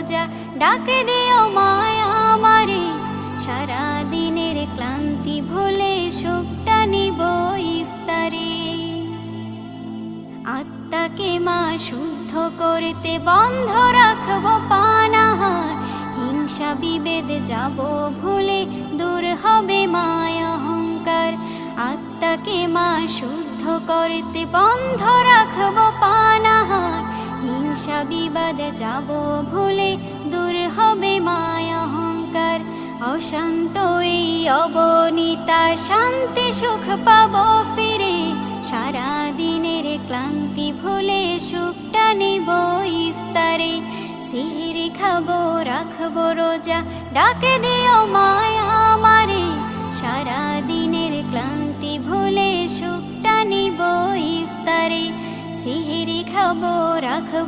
রোজা, ডাক দিও মায়া আমারে। সারা দিনের ক্লান্তি ভুলে সুখটা নিব ইফতারে। আত্মাকে মা শুদ্ধ করতে বন্ধ রাখবো পানাহার, হিংসা বিভেদ যাব ভুলে দূর হবে মায়া অহংকার। আত্মাকে মা শুদ্ধ করতে বন্ধ রাখবো পানাহার, হিংসা বিবাদ যাব ভুলে দূর হবে মায়া অহংকার। অশান্ত এই অবনীতা শান্তি সুখ পাবো ফিরে, সারা দিনের ক্লান্তি ভুলে সুখটা নিব ইফতারে। সিহরি খাবো রাখবো রোজা, ডাক দিও মায়া আমারে। সারা দিনের ক্লান্তি ভুলে সুখটা নিব ইফতারে। সিহরি খাবো রাখবো